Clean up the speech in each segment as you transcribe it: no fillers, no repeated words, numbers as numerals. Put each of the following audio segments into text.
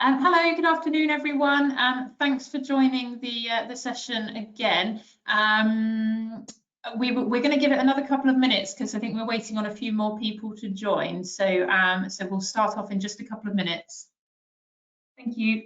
Hello, good afternoon, everyone. Thanks for joining the session again. We're going to give it another couple of minutes because I think we're waiting on a few more people to join. So we'll start off in just a couple of minutes. Thank you.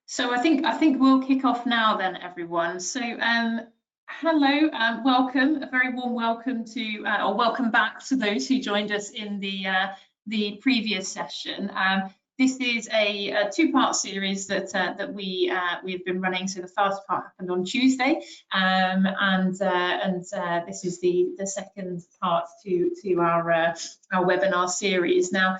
So I think we'll kick off now then, everyone. So hello, welcome, a very warm welcome to, or welcome back to those who joined us in the previous session. This is a two-part series that we've been running. So the first part happened on Tuesday, and this is the second part to our webinar series. Now,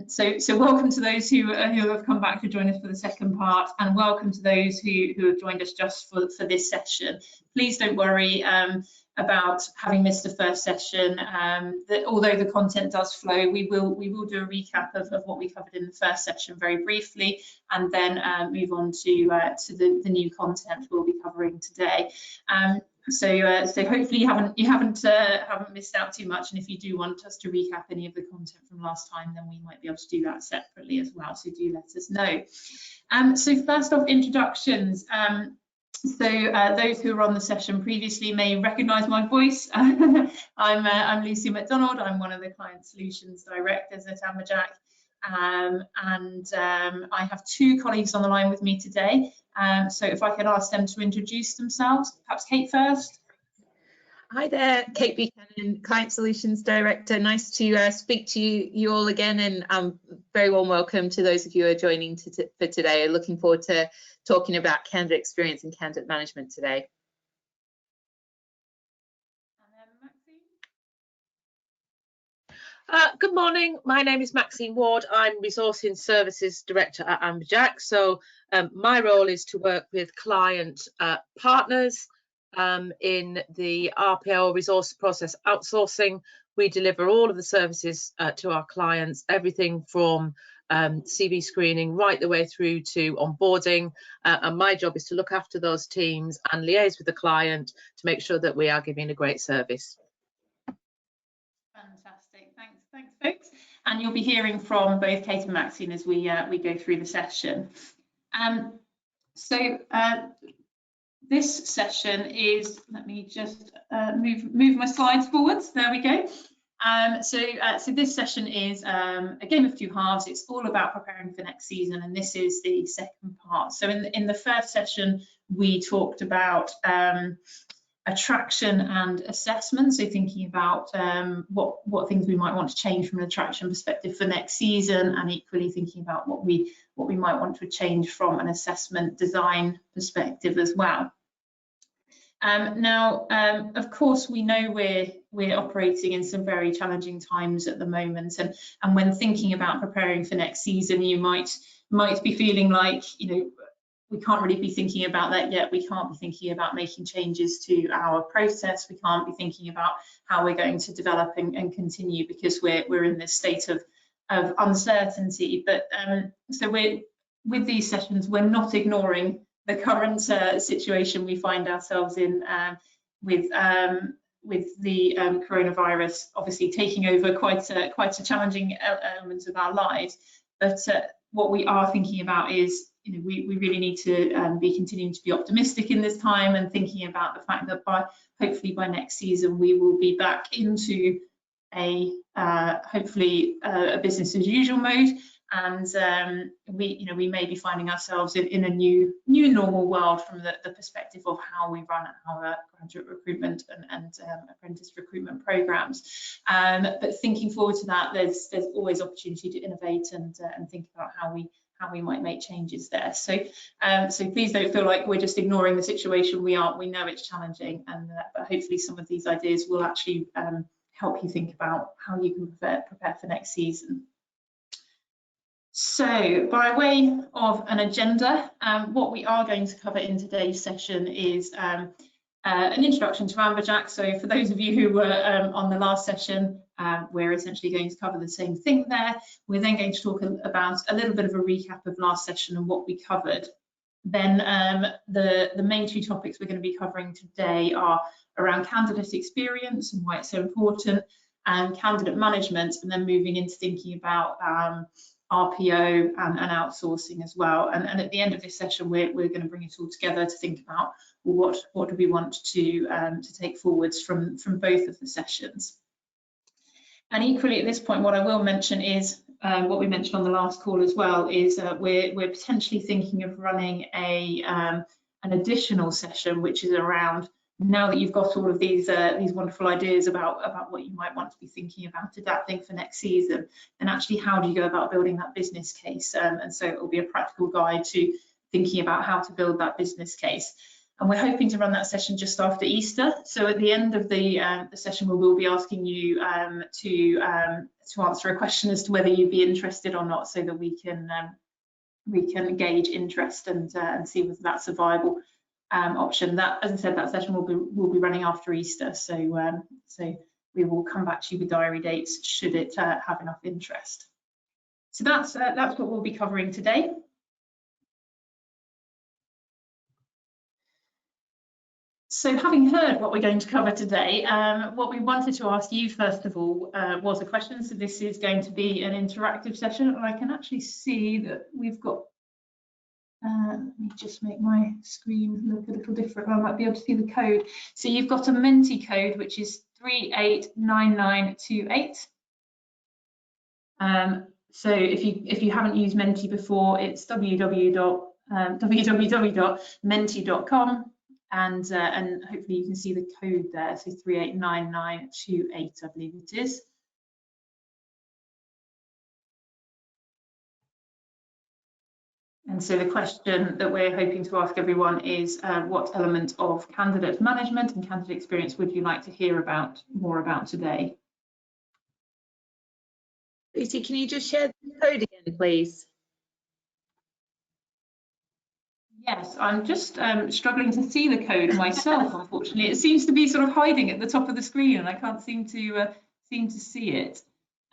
so welcome to those who have come back to join us for the second part, and welcome to those who have joined us just for this session. Please don't worry about having missed the first session. Although the content does flow, we will do a recap of what we covered in the first session very briefly, and then move on to the new content we'll be covering today. So hopefully you haven't missed out too much, and if you do want us to recap any of the content from last time, then we might be able to do that separately as well, so do let us know. So first off, introductions. Those who were on the session previously may recognise my voice. I'm Lucy McDonald. I'm one of the Client Solutions Directors at Amberjack. I have two colleagues on the line with me today. So if I could ask them to introduce themselves, perhaps Kate first. Hi there, Kate Buchanan, Client Solutions Director. Nice to speak to you all again, and very warm welcome to those of you who are joining for today. Looking forward to talking about candidate experience and candidate management today. Good morning, my name is Maxine Ward. I'm Resourcing Services Director at Amberjack. So my role is to work with client partners in the RPO, resource process outsourcing. We deliver all of the services to our clients, everything from CV screening right the way through to onboarding, and my job is to look after those teams and liaise with the client to make sure that we are giving a great service. Fantastic, thanks folks. And you'll be hearing from both Kate and Maxine as we go through the session. This session is, let me just move my slides forwards, there we go. So this session is a game of two halves. It's all about preparing for next season, and this is the second part. So in the first session, we talked about attraction and assessment, so thinking about what things we might want to change from an attraction perspective for next season, and equally thinking about what we might want to change from an assessment design perspective as well. Now, of course, we know we're operating in some very challenging times at the moment, and when thinking about preparing for next season, you might be feeling like, we can't really be thinking about that yet. We can't be thinking about making changes to our process. We can't be thinking about how we're going to develop and continue, because we're in this state of uncertainty. But so with these sessions, we're not ignoring the current situation we find ourselves in with the coronavirus obviously taking over quite a challenging element of our lives. But what we are thinking about is, we really need to be continuing to be optimistic in this time, and thinking about the fact that hopefully by next season we will be back into a hopefully a business as usual mode, and we may be finding ourselves in a new normal world from the perspective of how we run our graduate recruitment and apprentice recruitment programs. But thinking forward to that, there's always opportunity to innovate and think about how we might make changes there. So please don't feel like we're just ignoring the situation. We know it's challenging, but hopefully some of these ideas will actually help you think about how you can prepare for next season. So by way of an agenda, what we are going to cover in today's session is an introduction to Amberjack. So for those of you who were on the last session, we're essentially going to cover the same thing there. We're then going to talk about a little bit of a recap of last session and what we covered. Then the main two topics we're going to be covering today are around candidate experience and why it's so important, and candidate management, and then moving into thinking about RPO and outsourcing as well. And at the end of this session, we're going to bring it all together to think about, well, what do we want to take forwards from both of the sessions. And equally at this point, what I will mention is what we mentioned on the last call as well, is we're potentially thinking of running an additional session, which is around, now that you've got all of these wonderful ideas about what you might want to be thinking about adapting for next season, and actually how do you go about building that business case? And so it will be a practical guide to thinking about how to build that business case. And we're hoping to run that session just after Easter. So at the end of the session, we will be asking you to answer a question as to whether you'd be interested or not, so that we can gauge interest and see whether that's a viable option. That, as I said, that session will be running after Easter. So we will come back to you with diary dates should it have enough interest. So that's what we'll be covering today. So having heard what we're going to cover today, what we wanted to ask you first of all was a question. So this is going to be an interactive session, and I can actually see that we've got, let me just make my screen look a little different. I might be able to see the code. So you've got a Menti code, which is 389928. So if you haven't used Menti before, it's www.menti.com. And hopefully you can see the code there, so 389928, I believe it is. And so the question that we're hoping to ask everyone is, what element of candidate management and candidate experience would you like to hear more about today? Lucy, can you just share the code again, please? Yes, I'm just struggling to see the code myself, unfortunately. It seems to be sort of hiding at the top of the screen, and I can't seem to see it.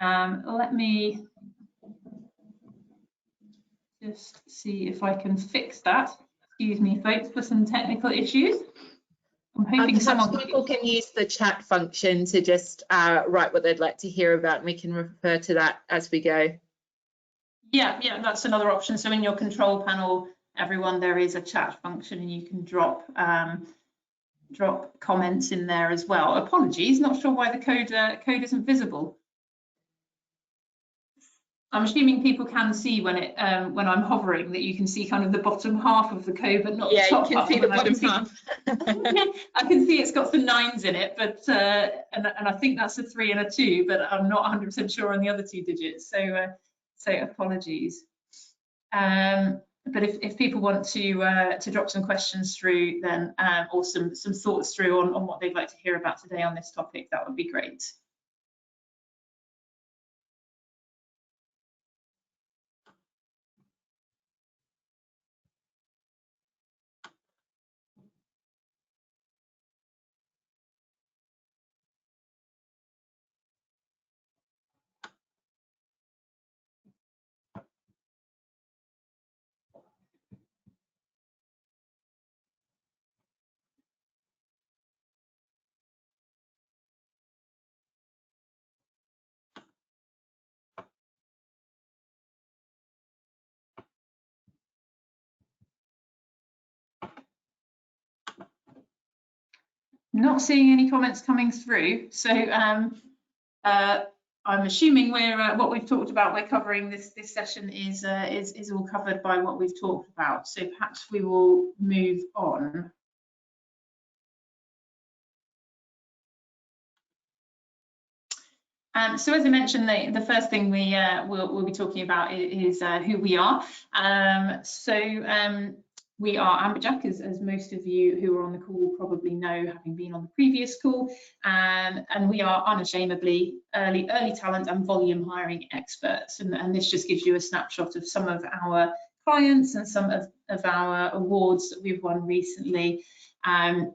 Let me just see if I can fix that. Excuse me, folks, for some technical issues. I'm hoping people can use the chat function to just write what they'd like to hear about, and we can refer to that as we go. Yeah, that's another option. So in your control panel, everyone, there is a chat function, and you can drop comments in there as well. Apologies, not sure why the code isn't visible. I'm assuming people can see when I'm hovering, that you can see kind of the bottom half of the code, but not the top half. Yeah, you can see the bottom half. I can see it's got some 9s in it, but and I think that's a 3 and a 2, but I'm not 100% sure on the other 2 digits. So apologies. But if people want to drop some questions through, then or some thoughts through on what they'd like to hear about today on this topic, that would be great. not seeing any comments coming through, so I'm assuming we're what we've talked about, we're covering this session is all covered by what we've talked about. So perhaps we will move on. So as I mentioned, the first thing we'll be talking about is who we are. We are Amberjack, as most of you who are on the call probably know, having been on the previous call, and we are unashamedly early talent and volume hiring experts. And this just gives you a snapshot of some of our clients and some of our awards that we've won recently. And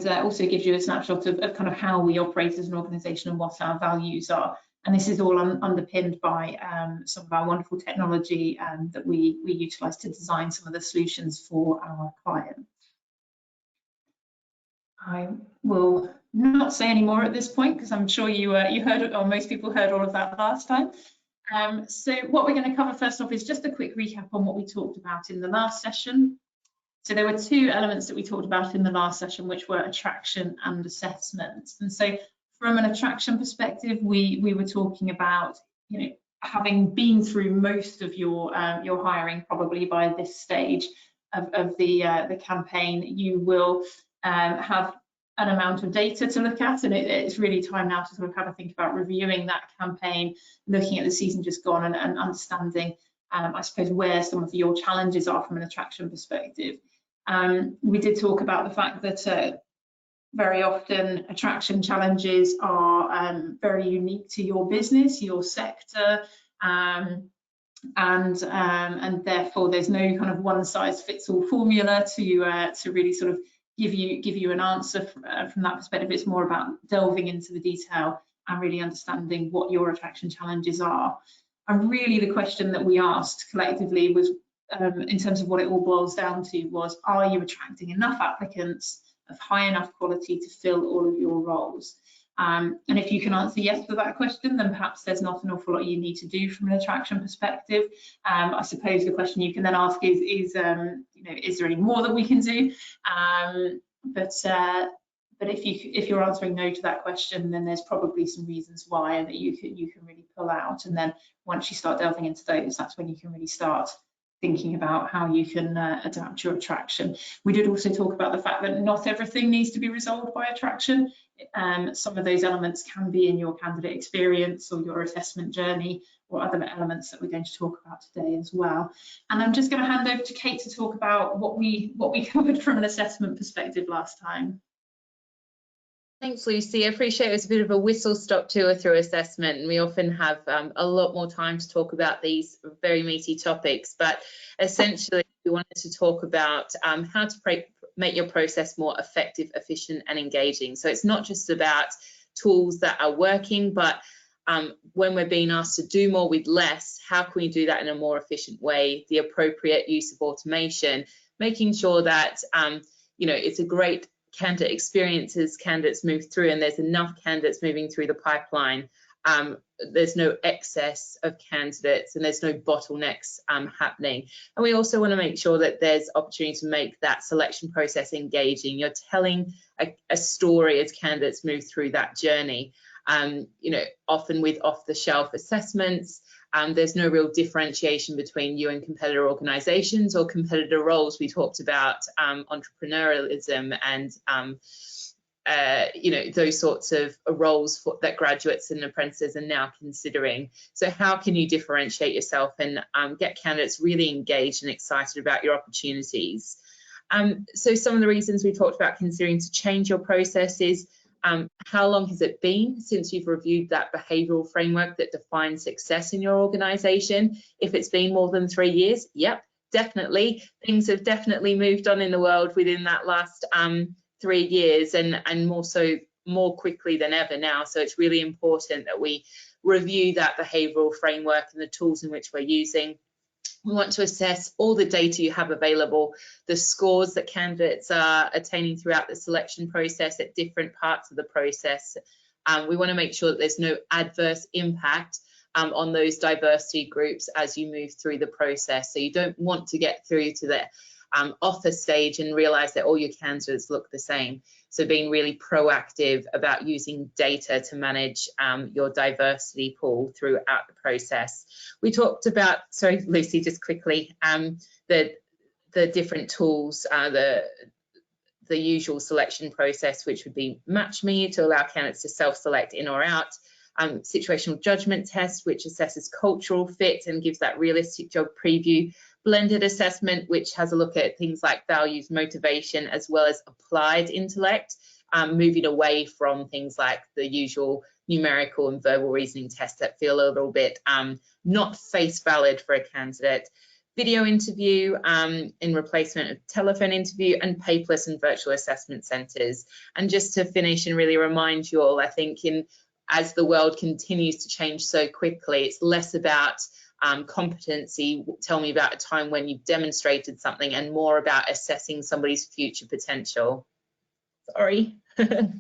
also gives you a snapshot of kind of how we operate as an organisation and what our values are. And this is all underpinned by some of our wonderful technology that we utilise to design some of the solutions for our clients. I will not say any more at this point because I'm sure you heard it, or most people heard all of that last time. So what we're going to cover first off is just a quick recap on what we talked about in the last session. So there were two elements that we talked about in the last session, which were attraction and assessment. And so from an attraction perspective, we were talking about, having been through most of your hiring probably by this stage of the campaign, you will have an amount of data to look at, and it's really time now to sort of have a think about reviewing that campaign, looking at the season just gone and understanding, I suppose, where some of your challenges are from an attraction perspective. We did talk about the fact that very often attraction challenges are very unique to your business, your sector, and therefore there's no kind of one-size-fits-all formula to really sort of give you an answer from that perspective. It's more about delving into the detail and really understanding what your attraction challenges are. And really the question that we asked collectively was, in terms of what it all boils down to, was, are you attracting enough applicants of high enough quality to fill all of your roles? And if you can answer yes to that question, then perhaps there's not an awful lot you need to do from an attraction perspective. I suppose the question you can then ask is there any more that we can do? But if you're answering no to that question, then there's probably some reasons why that you can really pull out. And then once you start delving into those, that's when you can really start thinking about how you can adapt your attraction. We did also talk about the fact that not everything needs to be resolved by attraction. Some of those elements can be in your candidate experience or your assessment journey, or other elements that we're going to talk about today as well. And I'm just going to hand over to Kate to talk about what we covered from an assessment perspective last time. Thanks, Lucy. I appreciate it was a bit of a whistle-stop tour through assessment, and we often have a lot more time to talk about these very meaty topics. But essentially, we wanted to talk about how to make your process more effective, efficient, and engaging. So it's not just about tools that are working, but when we're being asked to do more with less, how can we do that in a more efficient way? The appropriate use of automation, making sure that it's a great candidate experience as candidates move through, and there's enough candidates moving through the pipeline. There's no excess of candidates and there's no bottlenecks happening. And we also want to make sure that there's opportunity to make that selection process engaging. You're telling a story as candidates move through that journey. Often with off-the-shelf assessments, there's no real differentiation between you and competitor organisations or competitor roles. We talked about entrepreneurialism and those sorts of roles that graduates and apprentices are now considering. So how can you differentiate yourself and get candidates really engaged and excited about your opportunities? So some of the reasons we talked about considering to change your process is how long has it been since you've reviewed that behavioural framework that defines success in your organisation? If it's been more than 3 years, yep, definitely. Things have definitely moved on in the world within that last 3 years, and more quickly than ever now. So it's really important that we review that behavioural framework and the tools in which we're using. We want to assess all the data you have available, the scores that candidates are attaining throughout the selection process at different parts of the process. We want to make sure that there's no adverse impact on those diversity groups as you move through the process. So you don't want to get through to the offer stage and realize that all your candidates look the same. So being really proactive about using data to manage your diversity pool throughout the process. We talked about, sorry, Lucy, just quickly, the different tools, the usual selection process, which would be Match Me to allow candidates to self-select in or out, situational judgment test, which assesses cultural fit and gives that realistic job preview, blended assessment, which has a look at things like values, motivation, as well as applied intellect, moving away from things like the usual numerical and verbal reasoning tests that feel a little bit not face valid for a candidate. Video interview in replacement of telephone interview, and paperless and virtual assessment centres. And just to finish and really remind you all, I think as the world continues to change so quickly, it's less about competency, tell me about a time when you've demonstrated something, and more about assessing somebody's future potential. Sorry. Okay,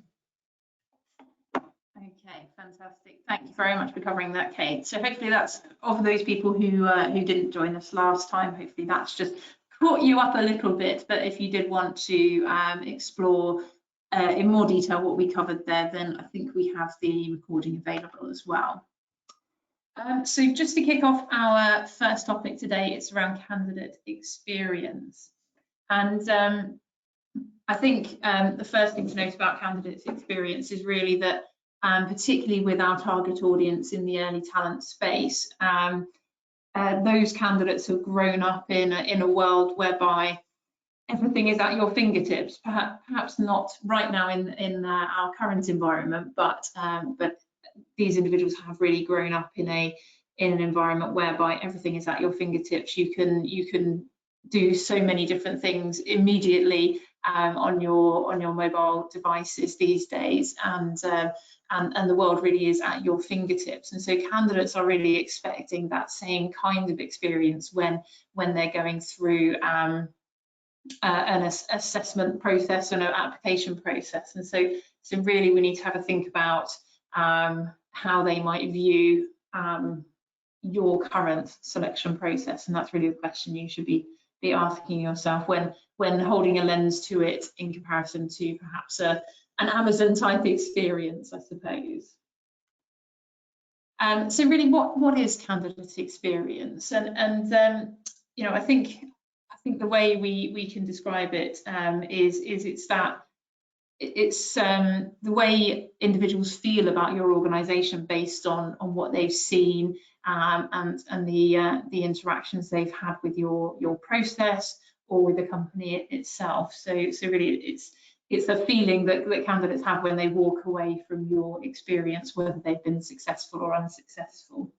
fantastic. Thank you very much for covering that, Kate. So hopefully that's, of those people who didn't join us last time, hopefully that's just caught you up a little bit. But if you did want to explore in more detail what we covered there, then I think we have the recording available as well. So just to kick off our first topic today, it's around candidate experience. And I think the first thing to note about candidate experience is really that particularly with our target audience in the early talent space, those candidates have grown up in a world whereby everything is at your fingertips. Perhaps not right now in our current environment, but these individuals have really grown up in an environment whereby everything is at your fingertips. You can do so many different things immediately on your mobile devices these days, and the world really is at your fingertips. And so candidates are really expecting that same kind of experience when they're going through an assessment process and an application process. And so really we need to have a think about how they might view your current selection process, and that's really the question you should be asking yourself when holding a lens to it in comparison to perhaps an Amazon type experience, I suppose. So really, what is candidate experience? And you know, I think the way we can describe it is it's the way individuals feel about your organisation based on what they've seen and the interactions they've had with your process or with the company itself. So really it's a feeling that candidates have when they walk away from your experience, whether they've been successful or unsuccessful.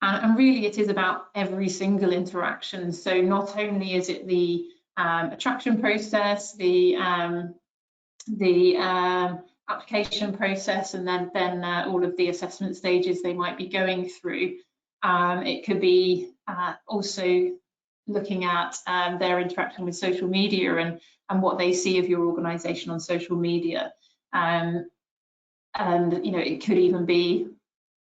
And really it is about every single interaction. So not only is it the attraction process, the application process, and then all of the assessment stages they might be going through. It could be also looking at their interaction with social media and what they see of your organisation on social media. And you know, it could even be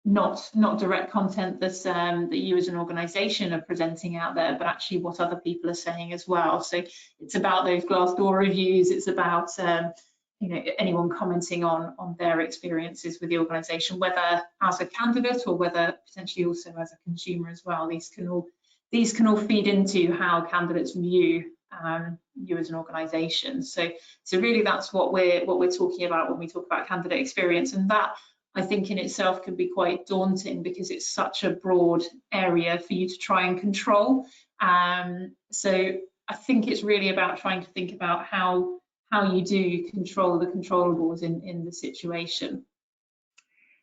not direct content that you as an organisation are presenting out there, but actually what other people are saying as well. So it's about those Glassdoor reviews. It's about you know, anyone commenting on their experiences with the organisation, whether as a candidate or whether potentially also as a consumer as well. These can all feed into how candidates view you as an organisation. So really that's what we're talking about when we talk about candidate experience, and that I think in itself can be quite daunting because it's such a broad area for you to try and control. So I think it's really about trying to think about how you do control the controllables in the situation.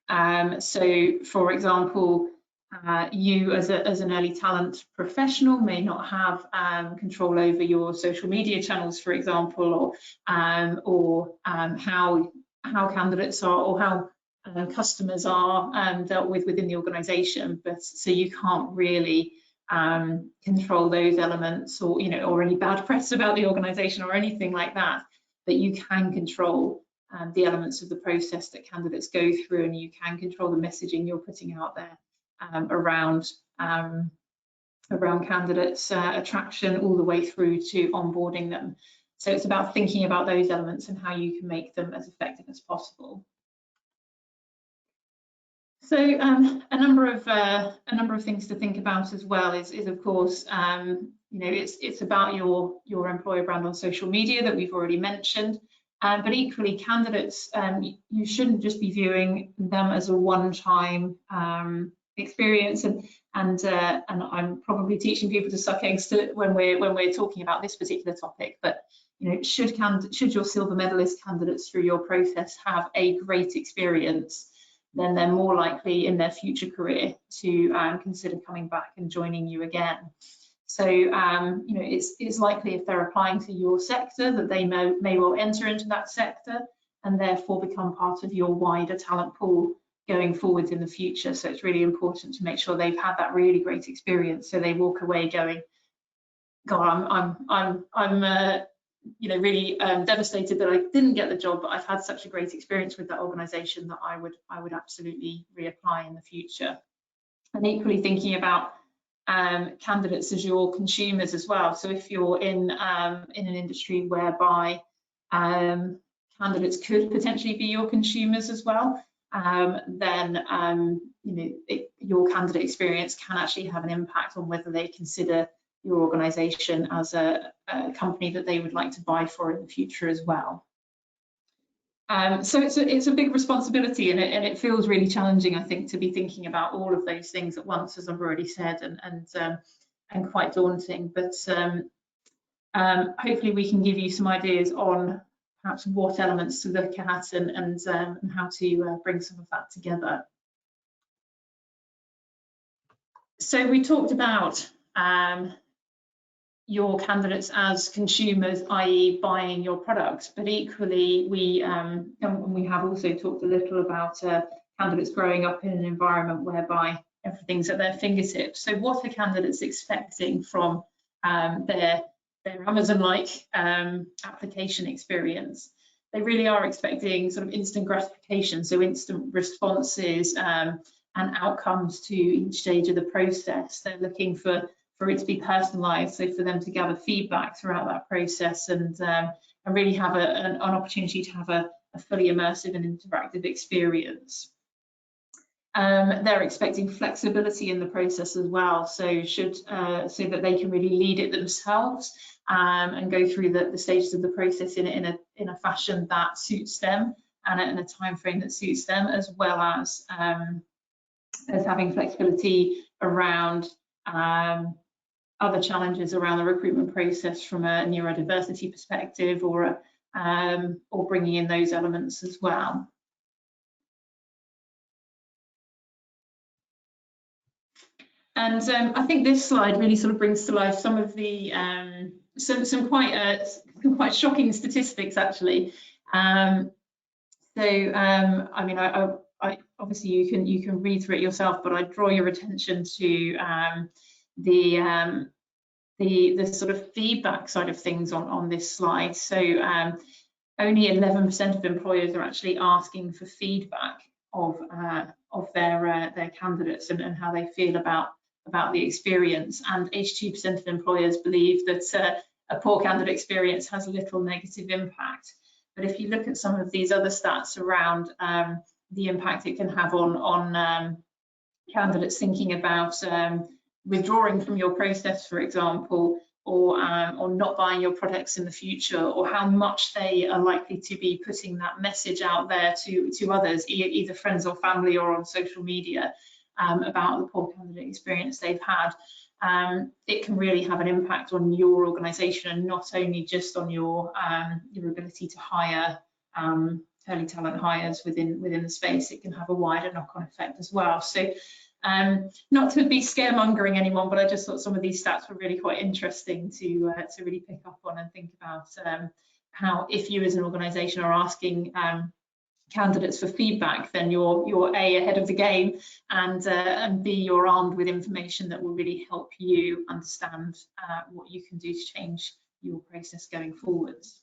So for example, you as an early talent professional may not have control over your social media channels, for example, or how candidates are, or how customers are dealt with within the organisation. But so you can't really control those elements, or you know, or any bad press about the organisation or anything like that. But you can control the elements of the process that candidates go through, and you can control the messaging you're putting out there around around candidates attraction all the way through to onboarding them. So it's about thinking about those elements and how you can make them as effective as possible. So a number of things to think about as well is of course, you know, it's about your employer brand on social media that we've already mentioned, but equally candidates, you shouldn't just be viewing them as a one-time experience, and I'm probably teaching people to suck eggs when we're talking about this particular topic, but you know, should your silver medalist candidates through your process have a great experience, then they're more likely in their future career to consider coming back and joining you again. So you know, it's likely if they're applying to your sector that they may well enter into that sector and therefore become part of your wider talent pool going forwards in the future. So it's really important to make sure they've had that really great experience, so they walk away going, God, I'm you know, really devastated that I didn't get the job, but I've had such a great experience with that organisation that I would absolutely reapply in the future. And equally thinking about candidates as your consumers as well. So if you're in an industry whereby candidates could potentially be your consumers as well, then you know, your candidate experience can actually have an impact on whether they consider your organisation as a company that they would like to buy for in the future as well. So it's a big responsibility, and it feels really challenging, I think, to be thinking about all of those things at once, as I've already said, and quite daunting. But hopefully we can give you some ideas on perhaps what elements to look at and how to bring some of that together. So we talked about your candidates as consumers, i.e. buying your products, but equally we have also talked a little about candidates growing up in an environment whereby everything's at their fingertips. So what are candidates expecting from their Amazon-like application experience? They really are expecting sort of instant gratification, so instant responses and outcomes to each stage of the process. They're looking for it to be personalised, so for them to gather feedback throughout that process and really have an opportunity to have a fully immersive and interactive experience. They're expecting flexibility in the process as well, so so that they can really lead it themselves and go through the stages of the process in a fashion that suits them and in a time frame that suits them, as well as having flexibility around other challenges around the recruitment process from a neurodiversity perspective, or bringing in those elements as well. And I think this slide really sort of brings to life some of the some quite shocking statistics, actually. I mean, I obviously you can read through it yourself, but I draw your attention to the sort of feedback side of things on this slide. So only 11% of employers are actually asking for feedback of their candidates and how they feel about the experience, and 82% of employers believe that a poor candidate experience has little negative impact. But if you look at some of these other stats around the impact it can have on candidates thinking about withdrawing from your process, for example, or not buying your products in the future, or how much they are likely to be putting that message out there to others, either friends or family or on social media, about the poor candidate experience they've had, it can really have an impact on your organisation, and not only just on your ability to hire early talent hires within the space. It can have a wider knock-on effect as well. So not to be scaremongering anyone, but I just thought some of these stats were really quite interesting to really pick up on and think about how, if you as an organisation are asking candidates for feedback, then you're A, ahead of the game, and B, you're armed with information that will really help you understand what you can do to change your process going forwards.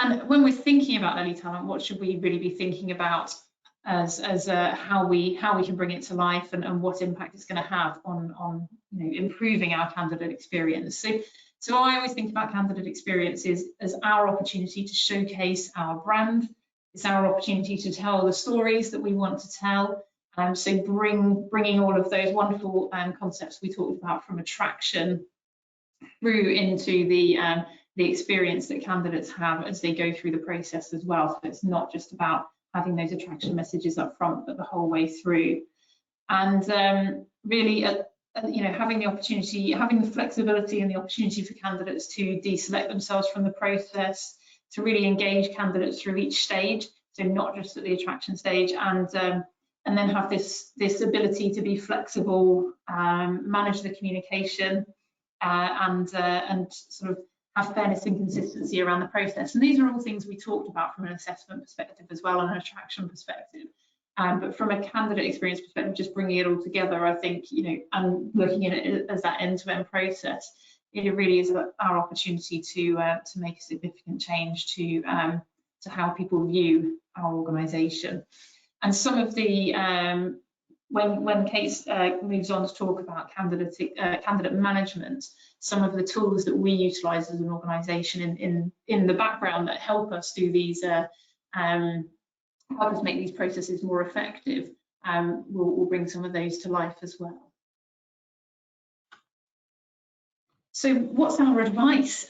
And when we're thinking about early talent, what should we really be thinking about? as how we can bring it to life and what impact it's going to have on improving our candidate experience. So I always think about candidate experiences as our opportunity to showcase our brand. It's our opportunity to tell the stories that we want to tell. So bringing all of those wonderful concepts we talked about from attraction through into the experience that candidates have as they go through the process as well. So it's not just about having those attraction messages up front, but the whole way through. And really, having the opportunity, having the flexibility and the opportunity for candidates to deselect themselves from the process, to really engage candidates through each stage, so not just at the attraction stage, and then have this ability to be flexible, manage the communication, and sort of have fairness and consistency around the process. And these are all things we talked about from an assessment perspective as well, and an attraction perspective. But from a candidate experience perspective, just bringing it all together, I think, and looking at it as that end-to-end process, it really is our opportunity to make a significant change to how people view our organisation. And some of the when Kate moves on to talk about candidate management, some of the tools that we utilise as an organisation in the background that help us do these, help us make these processes more effective, we'll bring some of those to life as well. So what's our advice,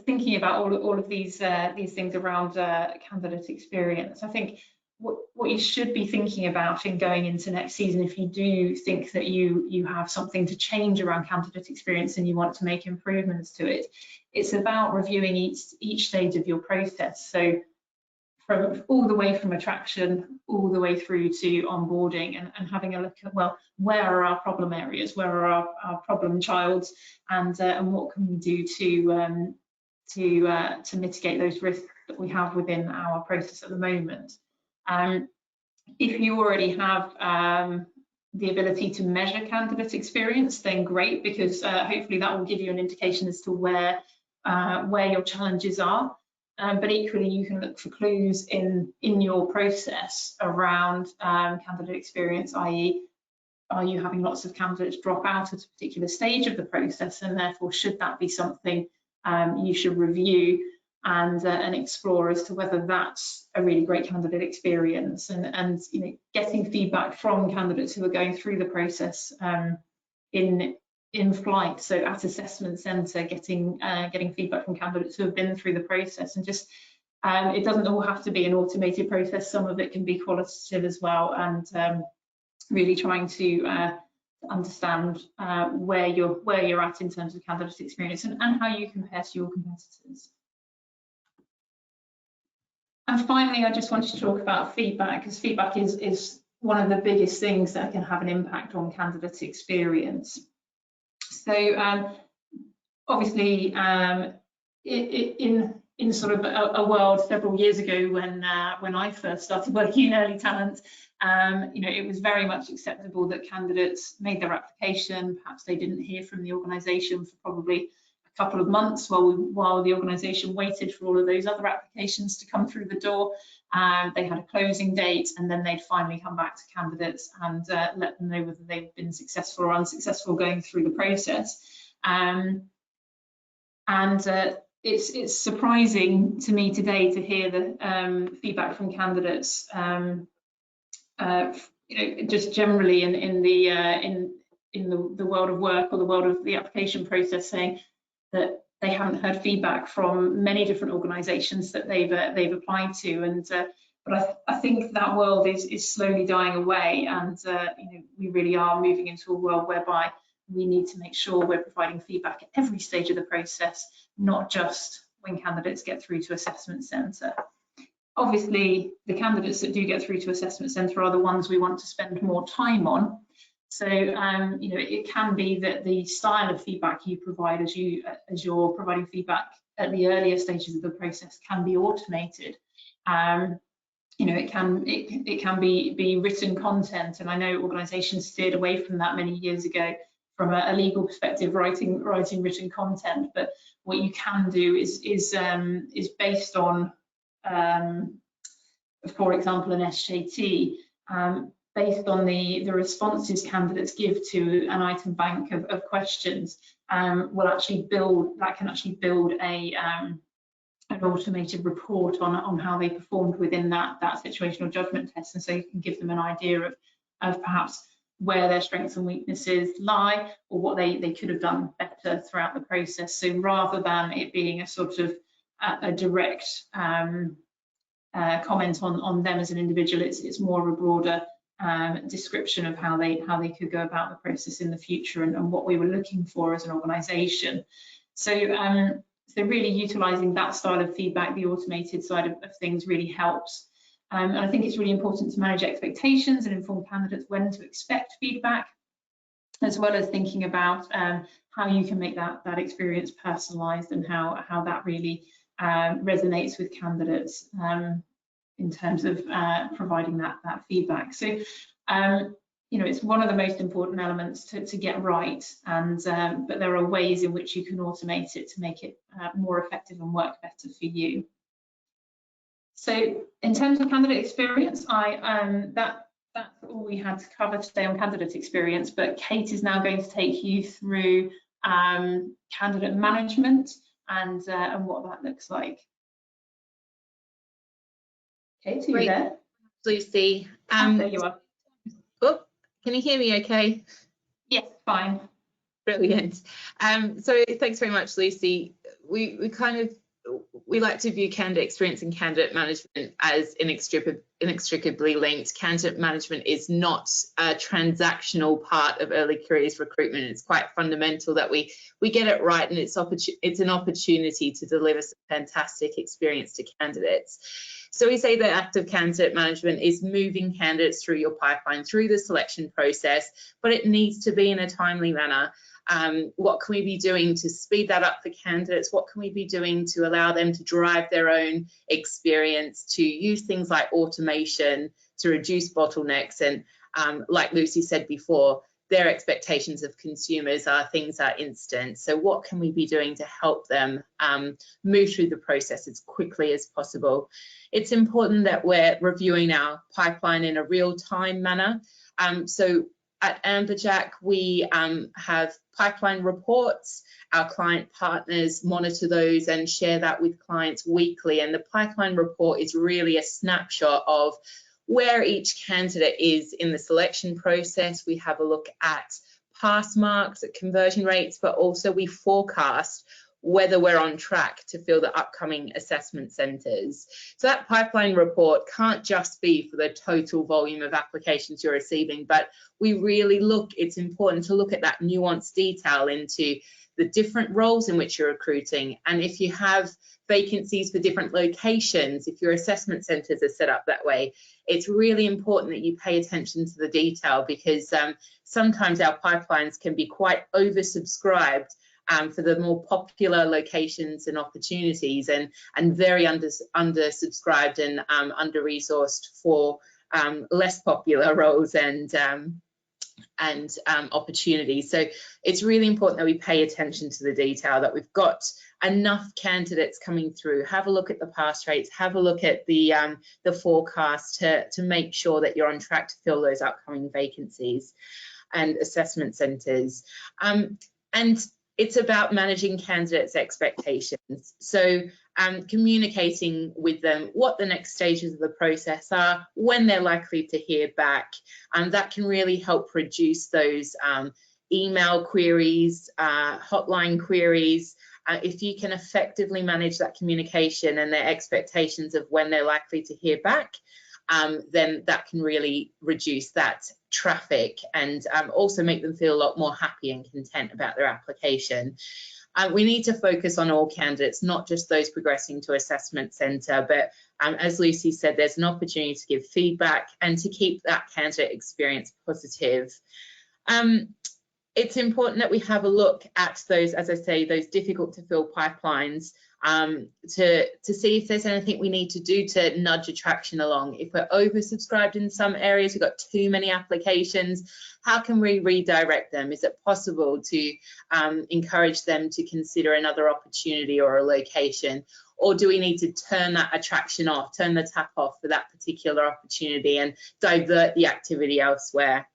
thinking about all of these things around candidate experience? I think what you should be thinking about in going into next season, if you do think that you have something to change around candidate experience and you want to make improvements to it, it's about reviewing each stage of your process. So from all the way from attraction all the way through to onboarding, and having a look at, well, where are our problem areas, where are our problem childs, and what can we do to mitigate those risks that we have within our process at the moment. If you already have the ability to measure candidate experience, then great, because hopefully that will give you an indication as to where your challenges are. But equally, you can look for clues in your process around candidate experience, i.e., are you having lots of candidates drop out at a particular stage of the process, and therefore should that be something you should review and explore as to whether that's a really great candidate experience, and getting feedback from candidates who are going through the process in flight, so at assessment centre, getting feedback from candidates who have been through the process, and just it doesn't all have to be an automated process, some of it can be qualitative as well, and really trying to understand where you're at in terms of candidate experience and how you compare to your competitors. And finally, I just wanted to talk about feedback, because feedback is one of the biggest things that can have an impact on candidate experience. So obviously, in sort of a world several years ago when I first started working in early talent, it was very much acceptable that candidates made their application. Perhaps they didn't hear from the organisation for probably a couple of months while the organisation waited for all of those other applications to come through the door. They had a closing date, and then they'd finally come back to candidates and let them know whether they've been successful or unsuccessful going through the process. It's surprising to me today to hear the feedback from candidates, just generally in the world of work or the world of the application process, saying that they haven't heard feedback from many different organisations that they've applied to, and but I think that world is slowly dying away, and we really are moving into a world whereby we need to make sure we're providing feedback at every stage of the process, not just when candidates get through to assessment centre. Obviously, the candidates that do get through to assessment centre are the ones we want to spend more time on. So it can be that the style of feedback you provide as you're providing feedback at the earlier stages of the process can be automated. It can be written content, and I know organisations steered away from that many years ago from a legal perspective, writing written content. But what you can do is based on for example, an SJT, based on the responses candidates give to an item bank of questions, will actually build an automated report on how they performed within that situational judgment test, and so you can give them an idea of perhaps where their strengths and weaknesses lie, or what they could have done better throughout the process. So rather than it being a sort of a direct comment on them as an individual, it's more of a broader description of how they could go about the process in the future, and what we were looking for as an organisation. So really utilising that style of feedback, the automated side of things, really helps. And I think it's really important to manage expectations and inform candidates when to expect feedback, as well as thinking about how you can make that experience personalised, and how that really resonates with candidates in terms of providing that feedback. So it's one of the most important elements to get right, and but there are ways in which you can automate it to make it more effective and work better for you. So in terms of candidate experience, that's all we had to cover today on candidate experience, but Kate is now going to take you through candidate management and what that looks like. Kate, are you there? Lucy. There you are. Oh, can you hear me okay? Yes, fine. Brilliant. So thanks very much, Lucy. We like to view candidate experience and candidate management as inextricably linked. Candidate management is not a transactional part of early careers recruitment. It's quite fundamental that we get it right, and it's an opportunity to deliver some fantastic experience to candidates. So we say that active candidate management is moving candidates through your pipeline, through the selection process, but it needs to be in a timely manner. What can we be doing to speed that up for candidates? What can we be doing to allow them to drive their own experience, to use things like automation to reduce bottlenecks? And like Lucy said before, their expectations of consumers are things are instant. So what can we be doing to help them move through the process as quickly as possible? It's important that we're reviewing our pipeline in a real-time manner. So at Amberjack, we have pipeline reports. Our client partners monitor those and share that with clients weekly. And the pipeline report is really a snapshot of where each candidate is in the selection process. We have a look at pass marks, at conversion rates, but also we forecast whether we're on track to fill the upcoming assessment centres. So that pipeline report can't just be for the total volume of applications you're receiving, but we really it's important to look at that nuanced detail into the different roles in which you're recruiting. And if you have vacancies for different locations, if your assessment centres are set up that way, it's really important that you pay attention to the detail, because sometimes our pipelines can be quite oversubscribed for the more popular locations and opportunities, and very undersubscribed and under-resourced for less popular roles and opportunities. So it's really important that we pay attention to the detail, that we've got enough candidates coming through. Have a look at the pass rates, have a look at the forecast to make sure that you're on track to fill those upcoming vacancies and assessment centres. And it's about managing candidates' expectations. So communicating with them what the next stages of the process are, when they're likely to hear back, and that can really help reduce those email queries, hotline queries. If you can effectively manage that communication and their expectations of when they're likely to hear back, then that can really reduce that traffic and also make them feel a lot more happy and content about their application. We need to focus on all candidates, not just those progressing to assessment centre, but as Lucy said, there's an opportunity to give feedback and to keep that candidate experience positive. it's important that we have a look at those, as I say, those difficult to fill pipelines, to see if there's anything we need to do to nudge attraction along. If we're oversubscribed in some areas, we've got too many applications, how can we redirect them? Is it possible to encourage them to consider another opportunity or a location? Or do we need to turn that attraction off, turn the tap off for that particular opportunity and divert the activity elsewhere?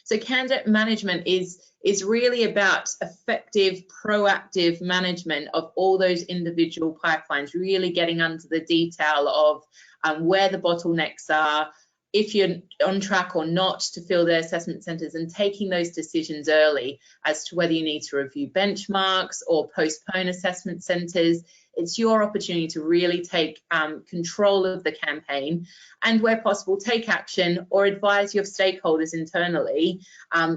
So candidate management is really about effective, proactive management of all those individual pipelines, really getting under the detail of where the bottlenecks are, if you're on track or not to fill their assessment centres, and taking those decisions early as to whether you need to review benchmarks or postpone assessment centres. It's your opportunity to really take control of the campaign, and where possible, take action or advise your stakeholders internally,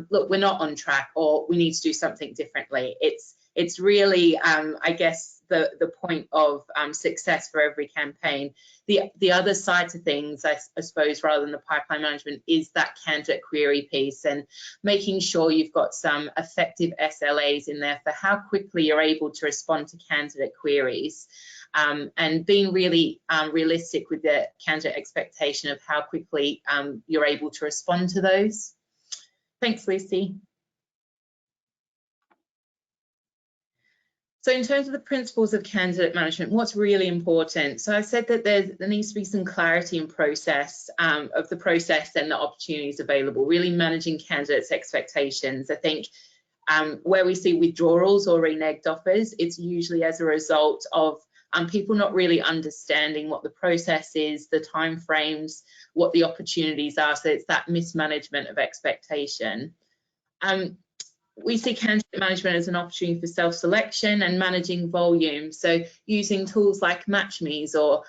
look, we're not on track, or we need to do something differently. It's really, I guess, the point of success for every campaign. The other side to things, I suppose, rather than the pipeline management, is that candidate query piece, and making sure you've got some effective SLAs in there for how quickly you're able to respond to candidate queries, and being really realistic with the candidate expectation of how quickly you're able to respond to those. Thanks, Lucy. So in terms of the principles of candidate management, what's really important? So I said that there needs to be some clarity in process, of the process and the opportunities available, really managing candidates' expectations. I think where we see withdrawals or reneged offers, it's usually as a result of people not really understanding what the process is, the timeframes, what the opportunities are. So it's that mismanagement of expectation. We see candidate management as an opportunity for self-selection and managing volume. So using tools like MatchMe's or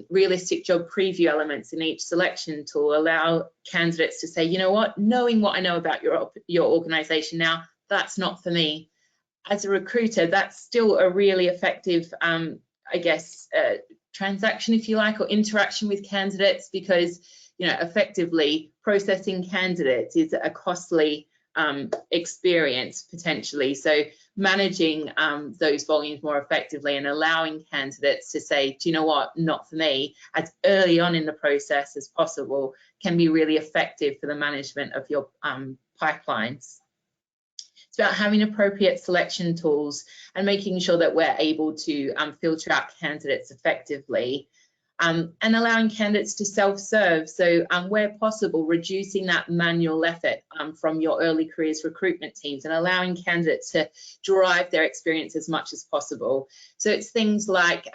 realistic job preview elements in each selection tool allow candidates to say, you know what, knowing what I know about your organisation now, that's not for me. As a recruiter, that's still a really effective, I guess, transaction, if you like, or interaction with candidates, because, you know, effectively processing candidates is a costly experience potentially. So managing those volumes more effectively and allowing candidates to say, do you know what, not for me, as early on in the process as possible, can be really effective for the management of your pipelines. It's about having appropriate selection tools and making sure that we're able to filter out candidates effectively. And allowing candidates to self-serve, so where possible, reducing that manual effort from your early careers recruitment teams and allowing candidates to drive their experience as much as possible. So it's things like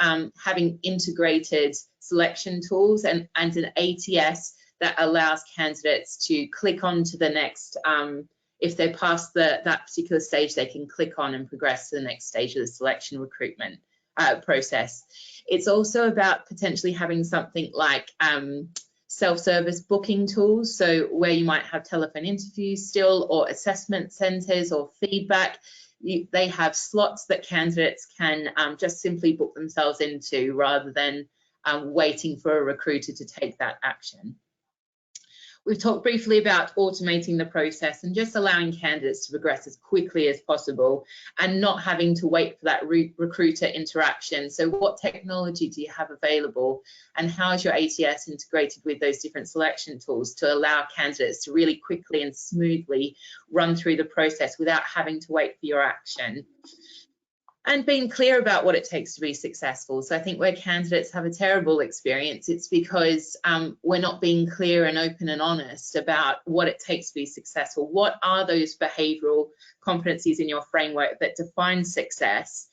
having integrated selection tools and an ATS that allows candidates to click on to the next, if they're past that particular stage, they can click on and progress to the next stage of the selection recruitment process. It's also about potentially having something like self-service booking tools, so where you might have telephone interviews still, or assessment centres or feedback. They have slots that candidates can just simply book themselves into, rather than waiting for a recruiter to take that action. We've talked briefly about automating the process and just allowing candidates to progress as quickly as possible and not having to wait for that recruiter interaction. So what technology do you have available, and how is your ATS integrated with those different selection tools to allow candidates to really quickly and smoothly run through the process without having to wait for your action? And being clear about what it takes to be successful. So I think where candidates have a terrible experience, it's because we're not being clear and open and honest about what it takes to be successful. What are those behavioural competencies in your framework that define success?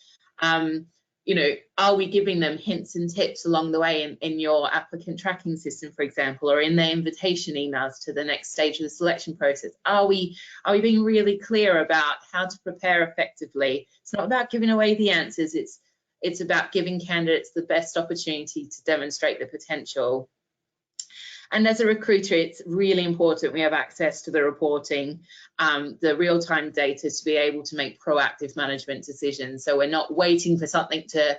You know, are we giving them hints and tips along the way in your applicant tracking system, for example, or in their invitation emails to the next stage of the selection process? Are we being really clear about how to prepare effectively? It's not about giving away the answers, it's about giving candidates the best opportunity to demonstrate the potential. And as a recruiter, it's really important we have access to the reporting, the real-time data, to be able to make proactive management decisions. So we're not waiting for something to,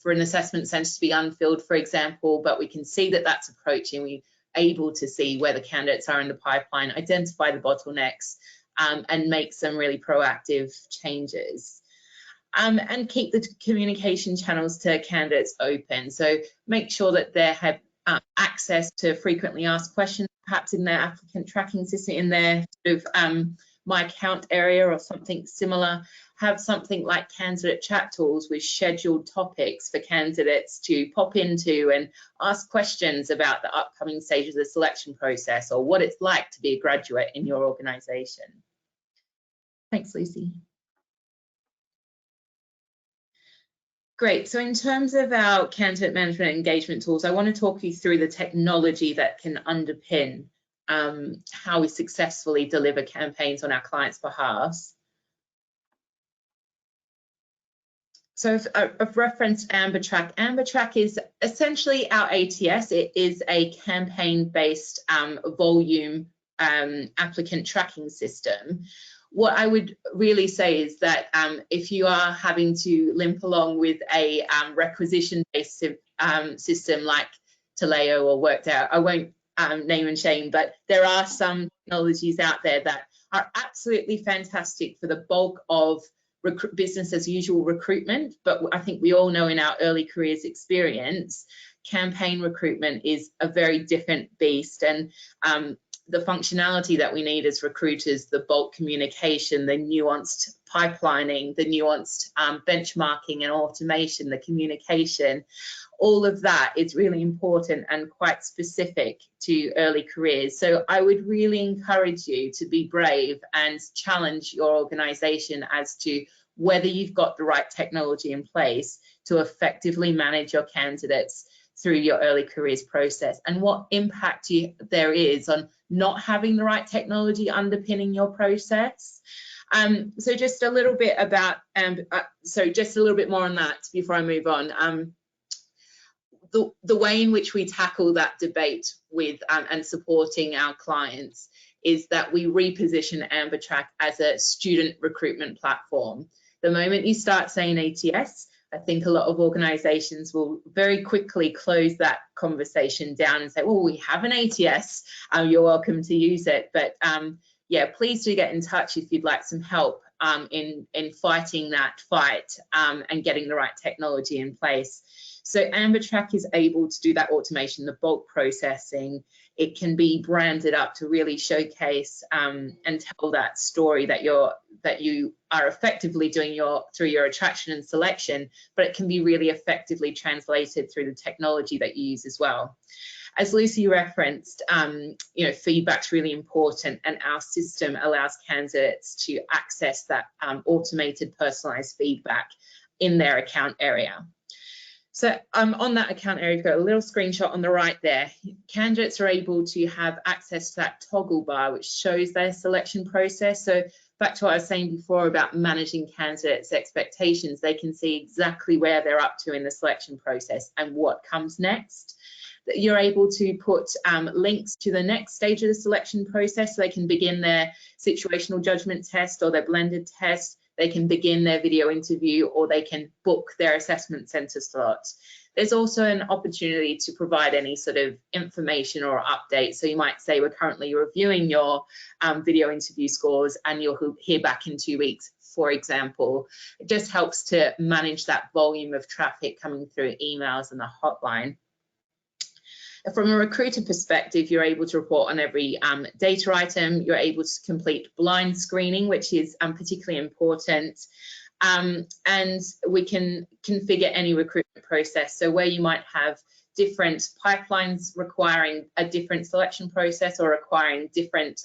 for an assessment centre to be unfilled, for example, but we can see that that's approaching. We're able to see where the candidates are in the pipeline, identify the bottlenecks, and make some really proactive changes. And keep the communication channels to candidates open. So make sure that they have access to frequently asked questions, perhaps in their applicant tracking system, in their sort of My Account area or something similar. Have something like candidate chat tools with scheduled topics for candidates to pop into and ask questions about the upcoming stages of the selection process or what it's like to be a graduate in your organisation. Thanks, Lucy. Great, so in terms of our candidate management and engagement tools, I want to talk you through the technology that can underpin how we successfully deliver campaigns on our clients' behalves. So I've referenced AmberTrack. AmberTrack is essentially our ATS. It is a campaign-based volume applicant tracking system. What I would really say is that if you are having to limp along with a requisition-based system like Taleo or Workday, I won't name and shame, but there are some technologies out there that are absolutely fantastic for the bulk of business as usual recruitment. But I think we all know in our early careers experience, campaign recruitment is a very different beast. And the functionality that we need as recruiters, the bulk communication, the nuanced pipelining, the nuanced benchmarking and automation, the communication, all of that is really important and quite specific to early careers. So I would really encourage you to be brave and challenge your organisation as to whether you've got the right technology in place to effectively manage your candidates through your early careers process, and what impact there is on not having the right technology underpinning your process. So just a little bit about, just a little bit more on that before I move on. The way in which we tackle that debate with and supporting our clients is that we reposition AmberTrack as a student recruitment platform. The moment you start saying ATS, I think a lot of organisations will very quickly close that conversation down and say, well, we have an ATS, you're welcome to use it. But yeah, please do get in touch if you'd like some help in fighting that fight and getting the right technology in place. So AmberTrack is able to do that automation, the bulk processing. It can be branded up to really showcase and tell that story that you are effectively doing through your attraction and selection, but it can be really effectively translated through the technology that you use as well. As Lucy referenced, feedback's really important, and our system allows candidates to access that automated personalised feedback in their account area. So on that account area, you've got a little screenshot on the right there. Candidates are able to have access to that toggle bar, which shows their selection process. So back to what I was saying before about managing candidates' expectations, they can see exactly where they're up to in the selection process and what comes next. You're able to put links to the next stage of the selection process, so they can begin their situational judgment test or their blended test. They can begin their video interview, or they can book their assessment centre slot. There's also an opportunity to provide any sort of information or update. So you might say, we're currently reviewing your video interview scores and you'll hear back in 2 weeks, for example. It just helps to manage that volume of traffic coming through emails and the hotline. From a recruiter perspective, you're able to report on every data item. You're able to complete blind screening, which is particularly important. And we can configure any recruitment process. So where you might have different pipelines requiring a different selection process or requiring different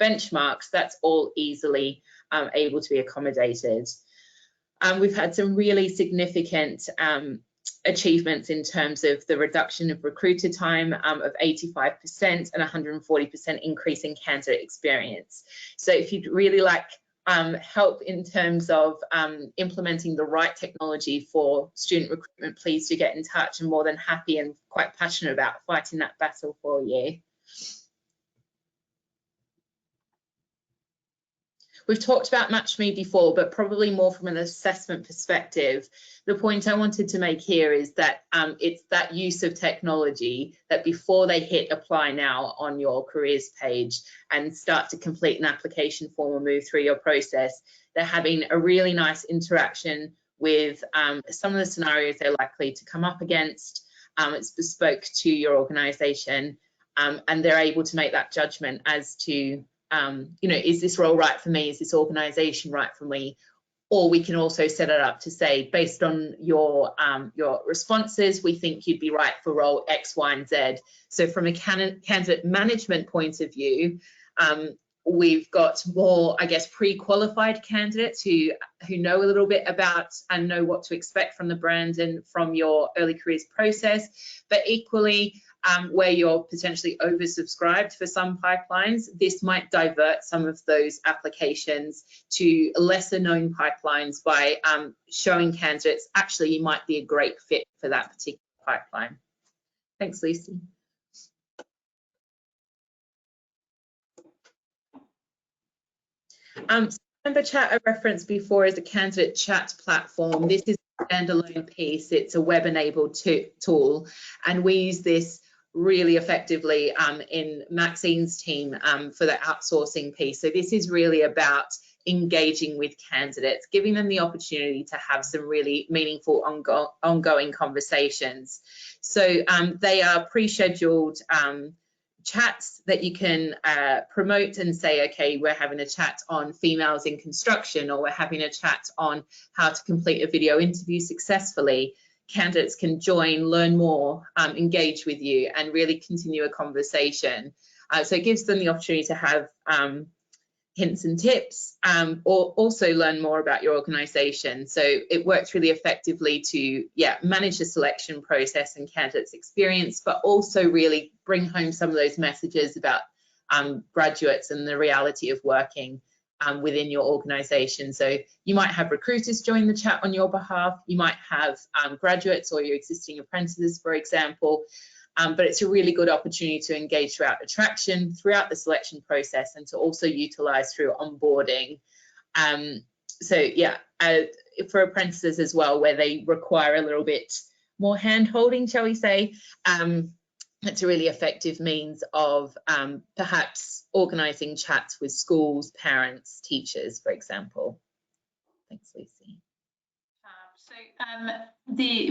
benchmarks, that's all easily able to be accommodated. We've had some really significant achievements in terms of the reduction of recruiter time of 85% and 140% increase in candidate experience. So if you'd really like help in terms of implementing the right technology for student recruitment, please do get in touch. I'm more than happy and quite passionate about fighting that battle for you. we've talked about MatchMe before, but probably more from an assessment perspective. The point I wanted to make here is that it's that use of technology that before they hit apply now on your careers page and start to complete an application form or move through your process, they're having a really nice interaction with some of the scenarios they're likely to come up against. It's bespoke to your organisation, and they're able to make that judgment as to, you know, is this role right for me? Is this organisation right for me? Or we can also set it up to say, based on your responses, we think you'd be right for role X, Y, and Z. So from a candidate management point of view, we've got more, I guess, pre-qualified candidates who know a little bit about and know what to expect from the brand and from your early careers process, but equally, where you're potentially oversubscribed for some pipelines, this might divert some of those applications to lesser known pipelines by showing candidates, actually, you might be a great fit for that particular pipeline. Thanks, Lucy. Member Chat I referenced before is a candidate chat platform. This is a standalone piece. It's a web-enabled tool, and we use this really effectively in Maxine's team for the outsourcing piece. So this is really about engaging with candidates, giving them the opportunity to have some really meaningful ongoing conversations. So they are pre-scheduled chats that you can promote and say, okay, we're having a chat on females in construction, or we're having a chat on how to complete a video interview successfully. Candidates can join, learn more, engage with you, and really continue a conversation. So it gives them the opportunity to have hints and tips, or also learn more about your organisation. So it works really effectively to, manage the selection process and candidates' experience, but also really bring home some of those messages about graduates and the reality of working within your organisation. So you might have recruiters join the chat on your behalf. You might have graduates or your existing apprentices, for example. But it's a really good opportunity to engage throughout attraction, throughout the selection process, and to also utilise through onboarding. For apprentices as well, where they require a little bit more hand-holding, shall we say, it's a really effective means of perhaps organising chats with schools, parents, teachers, for example. Thanks, Lucy. So